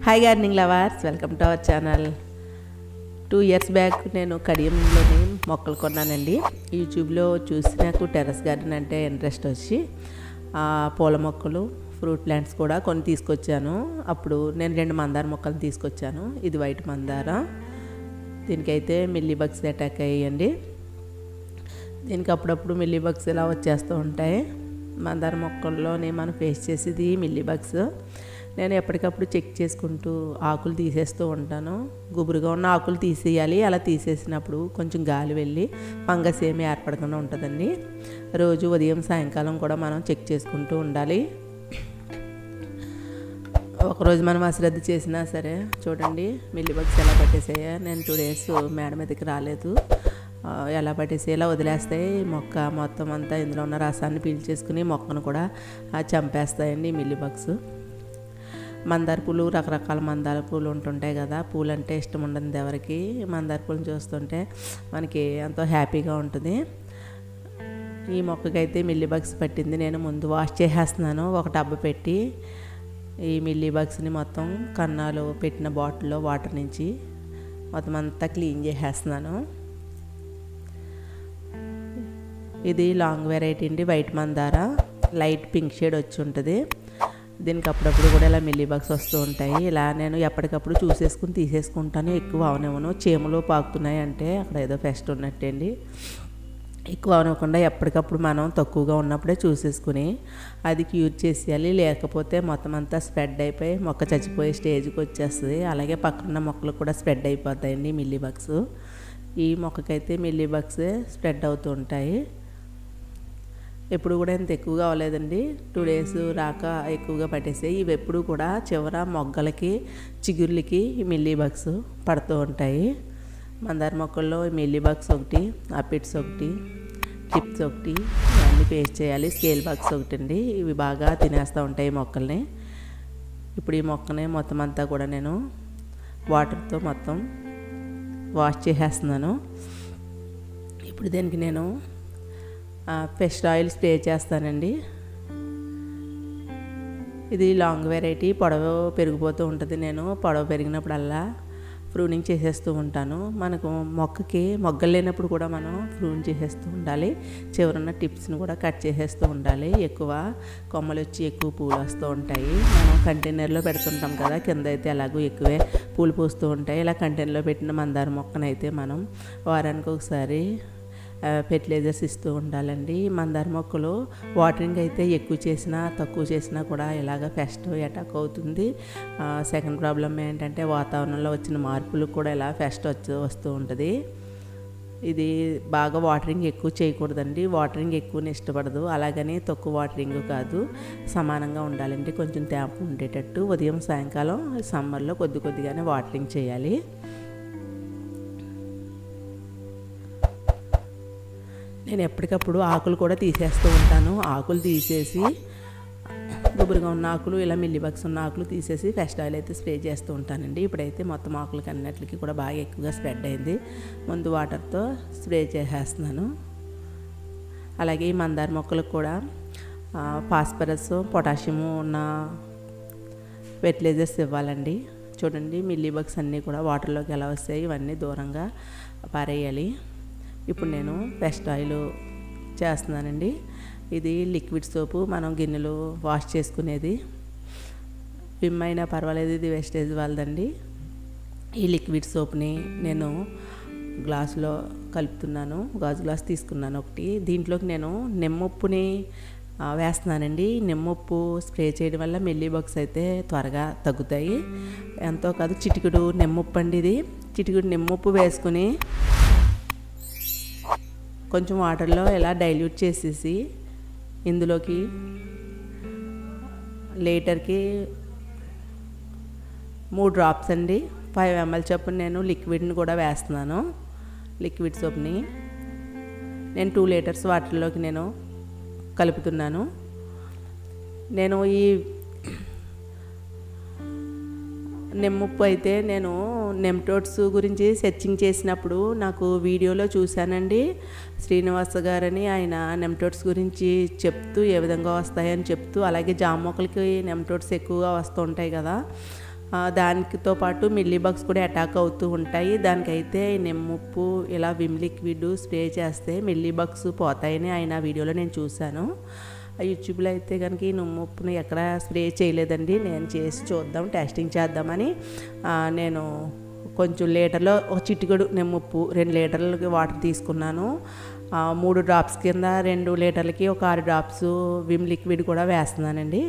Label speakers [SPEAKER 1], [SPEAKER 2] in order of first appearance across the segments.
[SPEAKER 1] Hi gardening lovers, welcome to our channel. 2 years back నేను కడియంలోని మొక్కలు కొన్నానండి. యూట్యూబ్లో చూసి నాకు టెర్రస్ గార్డెన్ అంటే ఇంట్రెస్ట్ వచ్చి పూల మొక్కలు, ఫ్రూట్ ప్లాంట్స్ కూడా కొన్ని తీసుకొచ్చాను. అప్పుడు నేను 2 మందార మొక్కలు తీసుకొచ్చాను. ఇది వైట్ మందార. దీనికైతే మిల్లీ బగ్స్ అటాక్ అయ్యాయండి. దీనికి అప్పుడప్పుడు మిల్లీ బగ్స్ ఇలా వచ్చేస్తూ ఉంటాయి. మందార మొక్కల్లోనే మనం ఫేస్ చేసేది మిల్లీ బగ్స్. నేను ఎప్పటికప్పుడు చెక్ చేసుకుంటూ ఆకులు తీసేస్తూ ఉంటాను. గుబురుగా ఉన్న ఆకులు తీసేయాలి. అలా తీసేసినప్పుడు కొంచెం గాలి వెళ్ళి ఫంగస్ ఏమీ ఏర్పడకుండా ఉంటుందండి. రోజు ఉదయం సాయంకాలం కూడా మనం చెక్ చేసుకుంటూ ఉండాలి. ఒకరోజు మనం అశ్రద్ధ చేసినా సరే చూడండి మిల్లీ బగ్స్ ఎలా పట్టేసాయా. నేను 2 days మేడ మీదకి రాలేదు. ఎలా పట్టేసి ఎలా వదిలేస్తాయి. మొక్క మొత్తం అంతా ఇందులో ఉన్న రసాన్ని పీల్చేసుకుని మొక్కను కూడా చంపేస్తాయండి మిల్లీ బగ్స్. మందార పూలు, రకరకాల మందార పూలు ఉంటుంటాయి కదా. పూలు అంటే ఇష్టం ఉండదు ఎవరికి. మందార పూలను చూస్తుంటే మనకి ఎంతో హ్యాపీగా ఉంటుంది. ఈ మొక్కకైతే మిల్లీ బగ్స్ పట్టింది. నేను ముందు వాష్ చేసేస్తున్నాను. ఒక టబ్ పెట్టి ఈ మిల్లీ బగ్స్ని మొత్తం కన్నాలు పెట్టిన బాటిల్లో వాటర్ నుంచి మొత్తం అంతా క్లీన్ చేసేస్తున్నాను. ఇది లాంగ్ వెరైటీ అండి, వైట్ మందార. లైట్ పింక్ షేడ్ వచ్చి ఉంటుంది. దీనికి అప్పుడప్పుడు కూడా ఇలా మిల్లీ బగ్స్ వస్తూ ఉంటాయి. ఇలా నేను ఎప్పటికప్పుడు చూసేసుకుని తీసేసుకుంటాను. ఎక్కువ అవనివ్వను. చీమలు పాకుతున్నాయి అంటే అక్కడ ఏదో పెస్ట్ ఉన్నట్టండి. ఎక్కువ అవనివ్వకుండా ఎప్పటికప్పుడు మనం తక్కువగా ఉన్నప్పుడే చూసేసుకుని అది క్యూర్ చేసేయాలి. లేకపోతే మొత్తం అంతా స్ప్రెడ్ అయిపోయి మొక్క చచ్చిపోయే స్టేజ్కి వచ్చేస్తుంది. అలాగే పక్కన మొక్కలు కూడా స్ప్రెడ్ అయిపోతాయండి మిల్లీ బగ్స్. ఈ మొక్కకైతే మిల్లీ బగ్స్ స్ప్రెడ్ అవుతూ ఉంటాయి. ఎప్పుడు కూడా ఇంత ఎక్కువగా అవ్వలేదండి. 2 days రాక ఎక్కువగా పట్టేసాయి. ఇవి ఎప్పుడు కూడా చివర మొగ్గలకి, చిగుర్లకి మిల్లీ బగ్స్ పడుతూ ఉంటాయి. మందార మొక్కల్లో మిల్లీ బగ్స్ ఒకటి, అపిడ్స్ ఒకటి, టిప్స్ ఒకటి ఇవన్నీ పేస్ట్ చేయాలి. స్కేల్ బగ్స్ ఒకటి అండి. ఇవి బాగా తినేస్తూ ఉంటాయి మొక్కల్ని. ఇప్పుడు ఈ మొక్కని మొత్తం అంతా కూడా నేను వాటర్తో మొత్తం వాష్ చేసేస్తున్నాను. ఇప్పుడు దీనికి నేను పెస్ట్ ఆయిల్ స్ప్రే చేస్తానండి. ఇది లాంగ్ వెరైటీ, పొడవు పెరిగిపోతూ ఉంటుంది. నేను పొడవు పెరిగినప్పుడల్లా ప్రూనింగ్ చేసేస్తూ ఉంటాను. మనకు మొక్కకి మొగ్గలు లేనప్పుడు కూడా మనం ప్రూన్ చేసేస్తూ ఉండాలి. చివరున్న టిప్స్ని కూడా కట్ చేసేస్తూ ఉండాలి. ఎక్కువ కొమ్మలు వచ్చి ఎక్కువ పూలు వస్తూ ఉంటాయి. మనం కంటైనర్లో పెడుతుంటాం కదా, కింద అయితే ఎలాగో ఎక్కువే పూలు పూస్తూ ఉంటాయి. ఇలా కంటైనర్లో పెట్టిన మందార మొక్కనైతే మనం వారానికి ఒకసారి ఫెర్టిలైజర్స్ ఇస్తూ ఉండాలండి. మందార మొక్కలు వాటరింగ్ అయితే ఎక్కువ చేసినా తక్కువ చేసినా కూడా ఇలాగ పెస్ట్ అటాక్ అవుతుంది. సెకండ్ ప్రాబ్లం ఏంటంటే వాతావరణంలో వచ్చిన మార్పులు కూడా ఇలా పెస్ట్ వస్తూ ఉంటుంది. ఇది బాగా వాటరింగ్ ఎక్కువ చేయకూడదండి. వాటరింగ్ ఎక్కువ ఇష్టపడదు. అలాగని తక్కువ వాటరింగ్ కాదు, సమానంగా ఉండాలండి. కొంచెం తేమ ఉండేటట్టు ఉదయం సాయంకాలం సమ్మర్లో కొద్దిగానే వాటరింగ్ చేయాలి. నేను ఎప్పటికప్పుడు ఆకులు కూడా తీసేస్తూ ఉంటాను. ఆకులు తీసేసి గుబురుగా ఉన్న ఆకులు, ఇలా మిల్లీ బగ్స్ ఉన్న ఆకులు తీసేసి పెస్ట్ ఆయిల్ అయితే స్ప్రే చేస్తూ ఉంటానండి. ఇప్పుడైతే మొత్తం ఆకులకి అన్నిటికీ కూడా బాగా ఎక్కువగా స్ప్రెడ్ అయింది. ముందు వాటర్తో స్ప్రే చేసేస్తున్నాను. అలాగే ఈ మందార మొక్కలకు కూడా ఫాస్ఫరస్, పొటాషియము ఉన్న ఫెర్టిలైజర్స్ ఇవ్వాలండి. చూడండి మిల్లీ బగ్స్ అన్నీ కూడా వాటర్లోకి ఎలా వస్తాయి, ఇవన్నీ దూరంగా పారేయాలి. ఇప్పుడు నేను పెస్ట్ ఆయిల్ చేస్తున్నానండి. ఇది లిక్విడ్ సోపు, మనం గిన్నెలు వాష్ చేసుకునేది. విమ్ అయినా పర్వాలేదు, ఇది వేస్టేజ్ వాళ్ళదండి. ఈ లిక్విడ్ సోప్ని నేను గ్లాసులో కలుపుతున్నాను. గాజు గ్లాస్ తీసుకున్నాను ఒకటి. దీంట్లోకి నేను నిమ్మప్పుని వేస్తున్నానండి. నిమ్మప్పు స్ప్రే చేయడం వల్ల మిల్లీ బగ్స్ అయితే త్వరగా తగ్గుతాయి. ఎంతో కాదు, చిటికెడు నిమ్మప్పు అండి. ఇది చిటికెడు నిమ్మప్పు వేసుకుని కొంచెం వాటర్లో ఇలా డైల్యూట్ చేసేసి ఇందులోకి లీటర్కి 3 డ్రాప్స్ అండి. 5 ml చొప్పున నేను లిక్విడ్ని కూడా వేస్తున్నాను. లిక్విడ్ సోప్ని నేను 2 లీటర్స్ వాటర్లోకి నేను కలుపుతున్నాను. నేను ఈ నిమ్ముప్పు అయితే నేను నెమ్టోడ్స్ గురించి సెర్చింగ్ చేసినప్పుడు నాకు వీడియోలో చూశానండి. శ్రీనివాస గారని ఆయన నెమ్టోడ్స్ గురించి చెప్తూ ఏ విధంగా వస్తాయని చెప్తూ, అలాగే జామ మొక్కలకి నెమ్టోడ్స్ ఎక్కువగా వస్తూ ఉంటాయి కదా, దానితో పాటు మిల్లీబగ్స్ కూడా అటాక్ అవుతూ ఉంటాయి. దానికైతే నిమ్ముప్పు ఇలా విమ్ లిక్విడ్ స్ప్రే చేస్తే మిల్లీబగ్స్ పోతాయని ఆయన వీడియోలో నేను చూశాను. యూట్యూబ్లో అయితే కనుక ఈ నిమ్ముప్పుని ఎక్కడ స్ప్రే చేయలేదండి. నేను చేసి చూద్దాం, టెస్టింగ్ చేద్దామని నేను కొంచెం లీటర్లో ఒక చిటికెడు నిమ్ముప్పు 2 లీటర్లకి వాటర్ తీసుకున్నాను. 3 డ్రాప్స్ కింద 2 లీటర్లకి ఒక 6 డ్రాప్స్ విమ్ లిక్విడ్ కూడా వేస్తున్నానండి.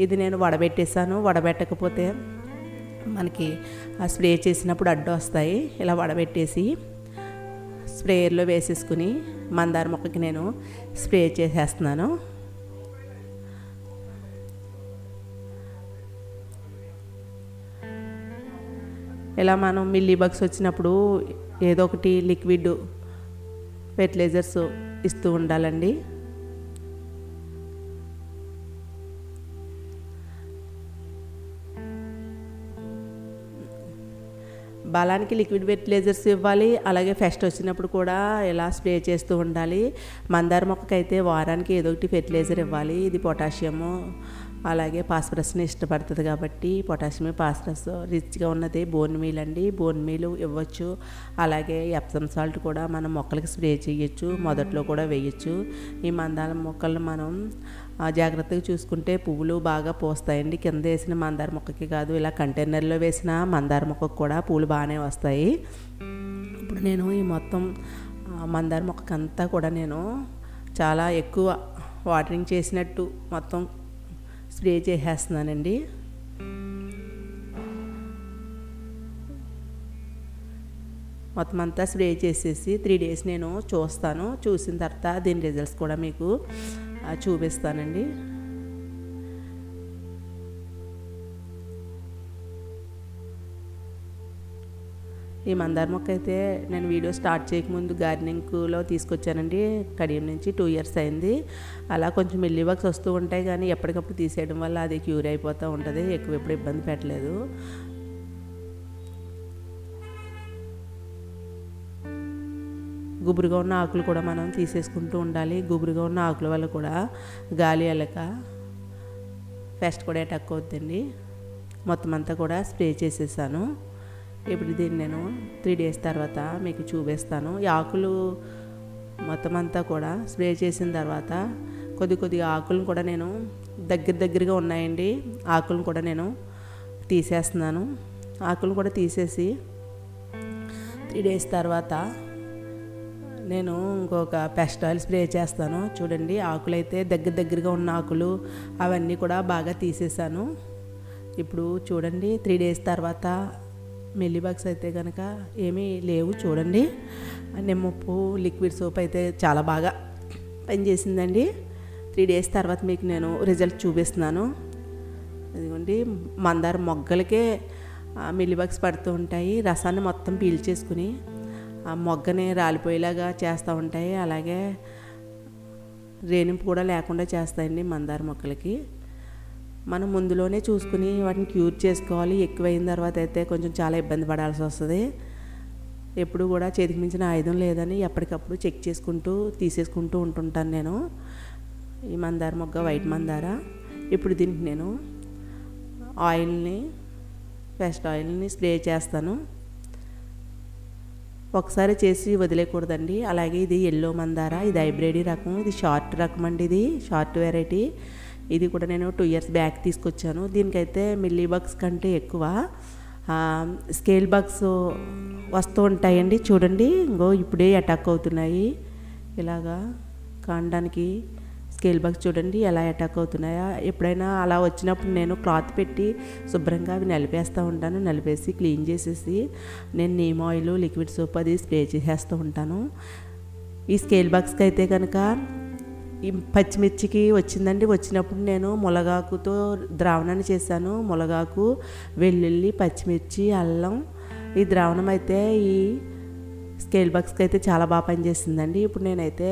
[SPEAKER 1] ఇది నేను వడబెట్టేసాను. వడబెట్టకపోతే మనకి స్ప్రే చేసినప్పుడు అడ్డు వస్తాయి. ఇలా వడబెట్టేసి స్ప్రేయర్లో వేసేసుకుని మందార మొక్కకి నేను స్ప్రే చేసేస్తున్నాను. ఇలా మనం మిల్లీబగ్స్ వచ్చినప్పుడు ఏదో ఒకటి లిక్విడ్ ఫెర్టిలైజర్స్ ఇస్తూ ఉండాలండి. బలానికి లిక్విడ్ ఫెర్టిలైజర్స్ ఇవ్వాలి. అలాగే ఫెస్ట్ వచ్చినప్పుడు కూడా ఇలా స్ప్రే చేస్తూ ఉండాలి. మందార మొక్కకైతే వారానికి ఏదో ఒకటి ఫెర్టిలైజర్ ఇవ్వాలి. ఇది పొటాషియము అలాగే ఫాస్ఫరస్ని ఇష్టపడుతుంది కాబట్టి పొటాషియం ఫాస్ఫరస్ రిచ్గా ఉన్నది బోన్ మీల్ అండి. బోన్ మీల్ ఇవ్వచ్చు. అలాగే ఎప్సమ్ సాల్ట్ కూడా మనం మొక్కలకి స్ప్రే చేయొచ్చు, మొదట్లో కూడా వేయచ్చు. ఈ మందార మొక్కలను మనం జాగ్రత్తగా చూసుకుంటే పువ్వులు బాగా పూస్తాయండి. కింద వేసిన మందార మొక్కకి కాదు, ఇలా కంటైనర్లో వేసిన మందార మొక్కకు కూడా పూలు బాగానే వస్తాయి. ఇప్పుడు నేను ఈ మొత్తం మందార మొక్కకంతా కూడా నేను చాలా ఎక్కువ వాటరింగ్ చేసినట్టు మొత్తం స్ప్రే చేసేస్తున్నానండి. మొత్తం అంతా స్ప్రే చేసేసి 3 days నేను చూస్తాను. చూసిన తర్వాత దీని రిజల్ట్స్ కూడా మీకు చూపిస్తానండి. ఈ మందార మొక్క అయితే నేను వీడియో స్టార్ట్ చేయకముందు గార్డెనింగ్లో తీసుకొచ్చానండి. కడియం నుంచి 2 years అయింది. అలా కొంచెం మిల్లీబగ్స్ వస్తూ ఉంటాయి, కానీ ఎప్పటికప్పుడు తీసేయడం వల్ల అది క్యూర్ అయిపోతూ ఉంటుంది. ఎక్కువ ఎప్పుడు ఇబ్బంది పెట్టలేదు. గుబురుగా ఉన్న ఆకులు కూడా మనం తీసేసుకుంటూ ఉండాలి. గుబురుగా ఉన్న ఆకుల వల్ల కూడా గాలి వెళ్ళక పెస్ట్ కూడా అటాక్ అవుతుందండి. మొత్తం అంతా కూడా స్ప్రే చేసేసాను. ఇప్పుడు దీన్ని నేను 3 days తర్వాత మీకు చూపిస్తాను. ఈ ఆకులు మొత్తం అంతా కూడా స్ప్రే చేసిన తర్వాత కొద్దిగా ఆకులను కూడా నేను దగ్గరగా ఉన్నాయండి. ఆకులను కూడా నేను తీసేస్తున్నాను. ఆకులను కూడా తీసేసి 3 days తర్వాత నేను ఇంకొక పెస్ట్ ఆయిల్ స్ప్రే చేస్తాను. చూడండి, ఆకులైతే దగ్గరగా ఉన్న ఆకులు అవన్నీ కూడా బాగా తీసేసాను. ఇప్పుడు చూడండి 3 days తర్వాత మిల్లీబగ్స్ అయితే కనుక ఏమీ లేవు. చూడండి, నిమ్మప్పు లిక్విడ్ సోప్ అయితే చాలా బాగా పనిచేసిందండి. 3 days తర్వాత మీకు నేను రిజల్ట్ చూపిస్తున్నాను. ఇదిగోండి, మందార మొగ్గలకే మిల్లీబగ్స్ పడుతూ ఉంటాయి. రసాన్ని మొత్తం పీల్చేసుకుని ఆ మొగ్గని రాలిపోయేలాగా చేస్తూ ఉంటాయి. అలాగే రేణింపు కూడా లేకుండా చేస్తాయండి మందార మొక్కలకి. మనం ముందులోనే చూసుకుని వాటిని క్యూర్ చేసుకోవాలి. ఎక్కువైన తర్వాత అయితే కొంచెం చాలా ఇబ్బంది పడాల్సి వస్తుంది. ఎప్పుడు కూడా చేతికి మించిన ఆయుధం లేదని ఎప్పటికప్పుడు చెక్ చేసుకుంటూ తీసేసుకుంటూ ఉంటుంటాను నేను. ఈ మందార మొగ్గ వైట్ మందార. ఇప్పుడు దీనికి నేను ఆయిల్ని, పెస్ట్ ఆయిల్ని స్ప్రే చేస్తాను. ఒకసారి చేసి వదిలేకూడదండి. అలాగే ఇది ఎల్లో మందార, ఇది హైబ్రిడ్ రకం, ఇది షార్ట్ రకం అండి. ఇది షార్ట్ వెరైటీ. ఇది కూడా నేను 2 years బ్యాక్ తీసుకొచ్చాను. దీనికైతే మిల్లీబగ్స్ కంటే ఎక్కువ స్కేల్ బగ్స్ వస్తూ ఉంటాయండి. చూడండి, ఇంకో ఇప్పుడే అటాక్ అవుతున్నాయి. ఇలాగా కాండానికి స్కేల్ బగ్స్ చూడండి ఎలా అటాక్ అవుతున్నాయా. ఎప్పుడైనా అలా వచ్చినప్పుడు నేను క్లాత్ పెట్టి శుభ్రంగా అవి నలిపేస్తూ ఉంటాను. నలిపేసి క్లీన్ చేసేసి నేను నీమ్ ఆయిల్, లిక్విడ్ సోప్ అది స్ప్రే చేసేస్తూ ఉంటాను. ఈ స్కేల్ బగ్స్కి అయితే కనుక ఈ పచ్చిమిర్చికి వచ్చిందండి. వచ్చినప్పుడు నేను మునగాకుతో ద్రావణాన్ని చేశాను. మునగాకు, వెల్లుల్లి, పచ్చిమిర్చి, అల్లం ఈ ద్రావణం అయితే ఈ స్కేల్ బాక్స్కి అయితే చాలా బాగా పనిచేసిందండి. ఇప్పుడు నేనైతే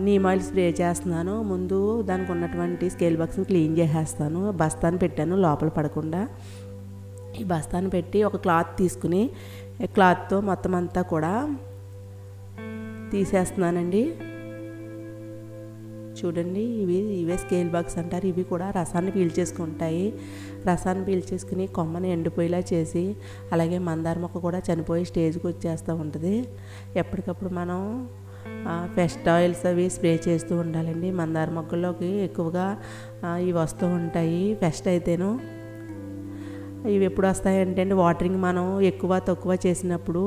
[SPEAKER 1] నీమ్ ఆయిల్ స్ప్రే చేస్తున్నాను. ముందు దానికి ఉన్నటువంటి స్కేల్ బాక్స్ని క్లీన్ చేసేస్తాను. బస్తాను పెట్టాను లోపల పడకుండా. ఈ బస్తాను పెట్టి ఒక క్లాత్ తీసుకుని క్లాత్తో మొత్తం అంతా కూడా తీసేస్తున్నానండి. చూడండి, ఇవే స్కేల్ బాక్స్ అంటారు. ఇవి కూడా రసాన్ని పీల్చేసుకుంటాయి. రసాన్ని పీల్చేసుకుని కొమ్మని ఎండిపోయేలా చేసి, అలాగే మందార మొక్క కూడా చనిపోయి స్టేజ్కి వచ్చేస్తూ ఉంటుంది. ఎప్పటికప్పుడు మనం పెస్ట్ ఆయిల్స్ అవి స్ప్రే చేస్తూ ఉండాలండి. మందార మొక్కల్లోకి ఎక్కువగా ఇవి వస్తూ ఉంటాయి పెస్ట్ అయితేను. ఇవి ఎప్పుడు వస్తాయంటే అండి, వాటరింగ్ మనం ఎక్కువ తక్కువ చేసినప్పుడు,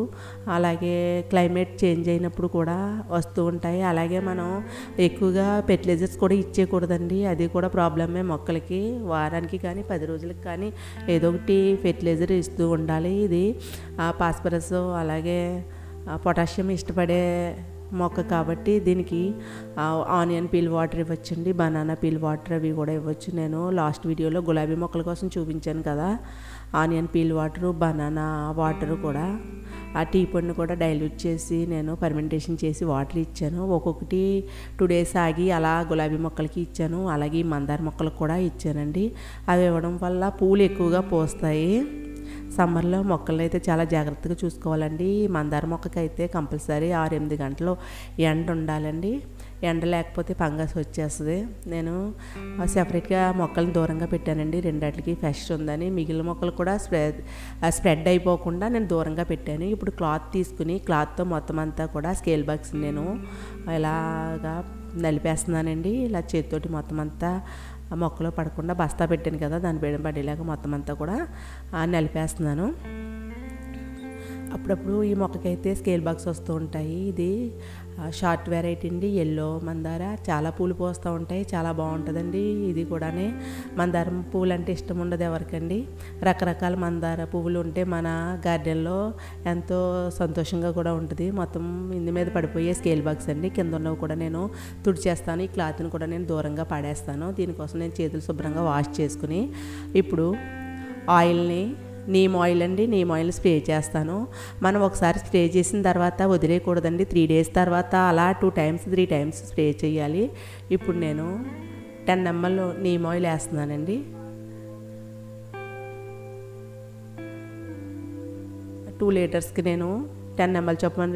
[SPEAKER 1] అలాగే క్లైమేట్ చేంజ్ అయినప్పుడు కూడా వస్తూ ఉంటాయి. అలాగే మనం ఎక్కువగా ఫెర్టిలైజర్స్ కూడా ఇచ్చేయకూడదండి. అది కూడా ప్రాబ్లమే మొక్కలకి. వారానికి కానీ 10 రోజులకి కానీ ఏదో ఒకటి ఫెర్టిలైజర్ ఇస్తూ ఉండాలి. ఇది ఫాస్ఫరస్ అలాగే పొటాషియం ఇష్టపడే మొక్క కాబట్టి దీనికి ఆనియన్ పీల్ వాటర్ ఇవ్వచ్చండి, బనానా పీల్ వాటర్ అవి కూడా ఇవ్వచ్చు. నేను లాస్ట్ వీడియోలో గులాబీ మొక్కల కోసం చూపించాను కదా, onion peel water, banana water కూడా ఆ టీ పొడిని కూడా డైల్యూట్ చేసి నేను ఫర్మెంటేషన్ చేసి వాటర్ ఇచ్చాను. ఒక్కొక్కటి 2 days ఆగి అలా గులాబీ మొక్కలకి ఇచ్చాను. అలాగే మందార మొక్కలకు కూడా ఇచ్చానండి. అవి ఇవ్వడం వల్ల పూలు ఎక్కువగా పూస్తాయి. సమ్మర్లో మొక్కలను అయితే చాలా జాగ్రత్తగా చూసుకోవాలండి. మందార మొక్కకి అయితే కంపల్సరీ 6-8 గంటలు ఎండ ఉండాలండి. ఎండ లేకపోతే ఫంగస్ వచ్చేస్తుంది. నేను సెపరేట్గా మొక్కలను దూరంగా పెట్టానండి. రెండాటికి ఫెస్ట్ ఉందని. మిగిలిన మొక్కలు కూడా స్ప్రెడ్ అయిపోకుండా నేను దూరంగా పెట్టాను. ఇప్పుడు క్లాత్ తీసుకుని క్లాత్తో మొత్తం అంతా కూడా స్కేల్ బాక్స్ నేను ఇలాగా నలిపేస్తున్నానండి. ఇలా చేతితోటి మొత్తం అంతా మొక్కలో పడకుండా బస్తా పెట్టాను కదా, దాని పడేలాగా మొత్తం అంతా కూడా నలిపేస్తున్నాను. అప్పుడప్పుడు ఈ మొక్కకైతే స్కేల్ బాక్స్ వస్తూ ఉంటాయి. ఇది షార్ట్ వెరైటీ అండి, ఎల్లో మందార. చాలా పూలు పోస్తూ ఉంటాయి, చాలా బాగుంటుందండి. ఇది కూడానే మందారం పువ్వులు అంటే ఇష్టం ఉండదు ఎవరికండి. రకరకాల మందార పువ్వులు ఉంటే మన గార్డెన్లో ఎంతో సంతోషంగా కూడా ఉంటుంది. మొత్తం ఇందు మీద పడిపోయే స్కేల్ బాక్స్ అండి. కింద ఉన్నవి కూడా నేను తుడిచేస్తాను. ఈ క్లాత్ని కూడా నేను దూరంగా పడేస్తాను. దీనికోసం నేను చేతులు శుభ్రంగా వాష్ చేసుకుని ఇప్పుడు ఆయిల్ని, నీమ్ ఆయిల్ అండి, నీమ్ ఆయిల్ స్ప్రే చేస్తాను. మనం ఒకసారి స్ప్రే చేసిన తర్వాత వదిలేయకూడదండి. 3 days తర్వాత అలా 2 times 3 times స్ప్రే చేయాలి. ఇప్పుడు నేను 10 ml నీమ్ ఆయిల్ వేస్తున్నానండి. 2 లీటర్స్కి నేను 10 ml చొప్పున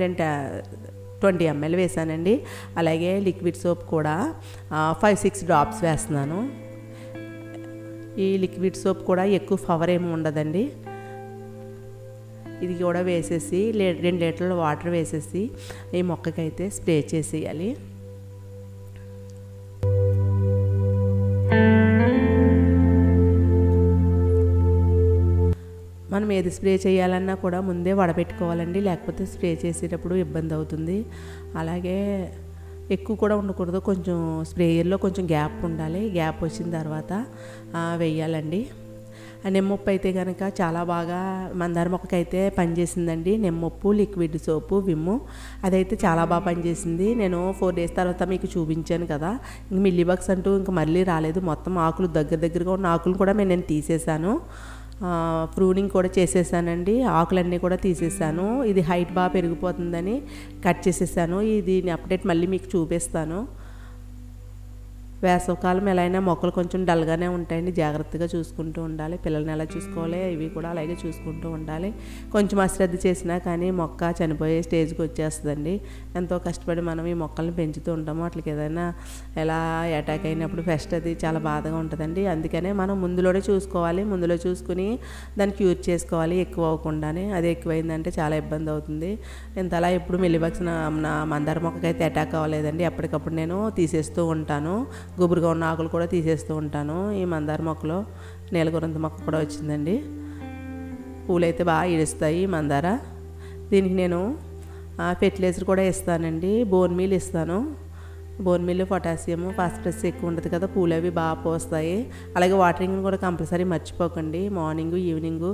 [SPEAKER 1] 20 ml వేసానండి. అలాగే లిక్విడ్ సోప్ కూడా 5-6 drops వేస్తున్నాను. ఈ లిక్విడ్ సోప్ కూడా ఎక్కువ పవర్ ఏమి ఉండదండి. ఇది కూడా వేసేసి 2 లీటర్ల వాటర్ వేసేసి ఈ మొక్కకైతే స్ప్రే చేసేయాలి. మనం ఏది స్ప్రే చేయాలన్నా కూడా ముందే వడపెట్టుకోవాలండి, లేకపోతే స్ప్రే చేసేటప్పుడు ఇబ్బంది అవుతుంది. అలాగే ఎక్కువ కూడా ఉండకూడదు, కొంచెం స్ప్రేయర్లో కొంచెం గ్యాప్ ఉండాలి. గ్యాప్ వచ్చిన తర్వాత వేయాలండి. నిమ్మప్పు అయితే కనుక చాలా బాగా మందార మొక్కకైతే పనిచేసిందండి. నిమ్మప్పు, లిక్విడ్ సోపు, విమ్ము అదైతే చాలా బాగా పనిచేసింది. నేను 4 days తర్వాత మీకు చూపించాను కదా, ఇంక మిల్లీబగ్స్ అంటూ ఇంక మళ్ళీ రాలేదు. మొత్తం ఆకులు దగ్గరగా ఉన్న ఆకులు కూడా నేను తీసేసాను. ప్రూనింగ్ కూడా చేసేసానండి. ఆకులన్నీ కూడా తీసేసాను. ఇది హైట్ బాగా పెరిగిపోతుందని కట్ చేసేసాను. దీని అప్డేట్ మళ్ళీ మీకు చూపిస్తాను. వేసవకాలం ఎలా అయినా మొక్కలు కొంచెం డల్గానే ఉంటాయండి. జాగ్రత్తగా చూసుకుంటూ ఉండాలి. పిల్లల్ని ఎలా చూసుకోవాలి, ఇవి కూడా అలాగే చూసుకుంటూ ఉండాలి. కొంచెం అశ్రద్ధ చేసినా కానీ మొక్క చనిపోయే స్టేజ్కి వచ్చేస్తుందండి. ఎంతో కష్టపడి మనం ఈ మొక్కల్ని పెంచుతూ ఉంటాము. అట్లకి ఏదైనా ఎలా అటాక్ అయినప్పుడు ఫస్ట్ అది చాలా బాధగా ఉంటుందండి. అందుకనే మనం ముందులోనే చూసుకోవాలి. ముందులో చూసుకుని దాన్ని క్యూర్ చేసుకోవాలి ఎక్కువ అవ్వకుండానే. అది ఎక్కువైందంటే చాలా ఇబ్బంది అవుతుంది. ఇంతలా ఎప్పుడు మిల్లీబగ్స్ నా మందార మొక్కకైతే అటాక్ అవ్వలేదండి. ఎప్పటికప్పుడు నేను తీసేస్తూ ఉంటాను. గుబురుగా ఉన్న ఆకులు కూడా తీసేస్తూ ఉంటాను. ఈ మందార మొక్కలో నీలగురంత మొక్క కూడా వచ్చిందండి. పూలైతే బాగా ఇడుస్తాయి మందార. దీనికి నేను ఫెర్టిలైజర్ కూడా ఇస్తానండి. బోన్ మీల్ ఇస్తాను. బోన్ మీల్ పొటాషియం ఫాస్ఫరస్ ఎక్కువ ఉంటుంది కదా, పూలు అవి బాగా పోస్తాయి. అలాగే వాటరింగ్ కూడా కంపల్సరీ మర్చిపోకండి. మార్నింగ్ ఈవినింగ్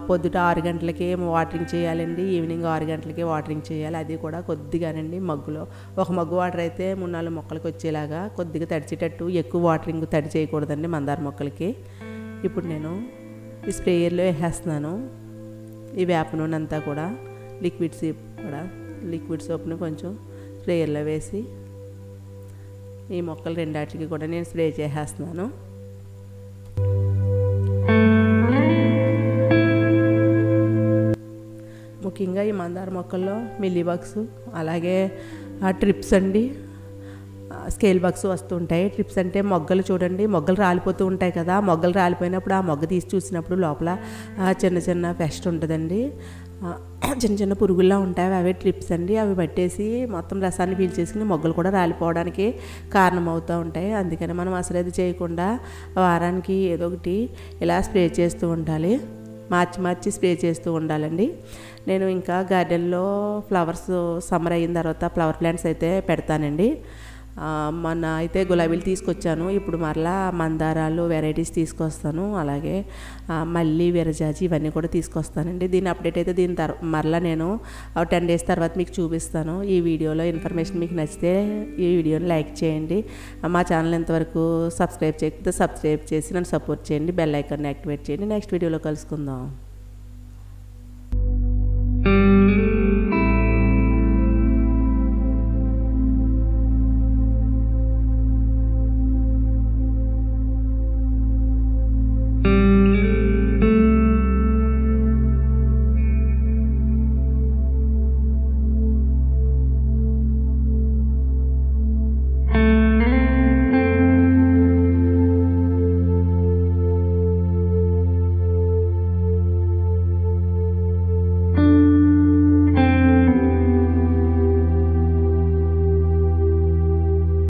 [SPEAKER 1] పొద్దుట 6 గంటలకి వాటరింగ్ చేయాలండి, ఈవినింగ్ 6 గంటలకి వాటరింగ్ చేయాలి. అది కూడా కొద్దిగానండి, మగ్గులో ఒక మగ్గు వాటర్ అయితే 3-4 మొక్కలకి వచ్చేలాగా కొద్దిగా తడిచేటట్టు, ఎక్కువ వాటరింగ్ తడి చేయకూడదండి మందార మొక్కలకి. ఇప్పుడు నేను ఈ స్ప్రేయర్లో వేసేస్తున్నాను ఈ వేప నూనె అంతా కూడా. లిక్విడ్ సోప్ని కొంచెం స్ప్రేయర్లో వేసి ఈ మొక్కలు రెండాటికి కూడా నేను స్ప్రే చేసేస్తున్నాను. ముఖ్యంగా ఈ మందార మొక్కల్లో మిల్లీ బగ్స్, అలాగే ట్రిప్స్ అండి, స్కేల్ బగ్స్ వస్తుంటాయి. ట్రిప్స్ అంటే మొగ్గలు చూడండి, మొగ్గలు రాలిపోతూ ఉంటాయి కదా, మొగ్గలు రాలిపోయినప్పుడు ఆ మొగ్గ తీసి చూసినప్పుడు లోపల చిన్న చిన్న పెస్ట్ ఉంటుందండి, చిన్న చిన్న పురుగుల్లా ఉంటాయి. అవే ట్రిప్స్ అండి. అవి పట్టేసి మొత్తం రసాన్ని పీల్చేసుకుని మొగ్గలు కూడా రాలిపోవడానికి కారణమవుతూ ఉంటాయి. అందుకని మనం అసలు అది చేయకుండా వారానికి ఏదో ఒకటి ఇలా స్ప్రే చేస్తూ ఉండాలి, మార్చి స్ప్రే చేస్తూ ఉండాలండి. నేను ఇంకా గార్డెన్లో ఫ్లవర్స్ సమ్మర్ అయిన తర్వాత ఫ్లవర్ ప్లాంట్స్ అయితే పెడతానండి. మొన్న అయితే గులాబీలు తీసుకొచ్చాను, ఇప్పుడు మరలా మందారాలు వెరైటీస్ తీసుకొస్తాను, అలాగే మళ్ళీ విరజాజి ఇవన్నీ కూడా తీసుకొస్తానండి. దీని అప్డేట్ అయితే మరలా నేను 10 డేస్ తర్వాత మీకు చూపిస్తాను. ఈ వీడియోలో ఇన్ఫర్మేషన్ మీకు నచ్చితే ఈ వీడియోని లైక్ చేయండి. మా ఛానల్ ఎంతవరకు సబ్స్క్రైబ్ చేయకపోతే సబ్స్క్రైబ్ చేసి నన్ను సపోర్ట్ చేయండి. బెల్ ఐకాన్ని యాక్టివేట్ చేయండి. నెక్స్ట్ వీడియోలో కలుసుకుందాం.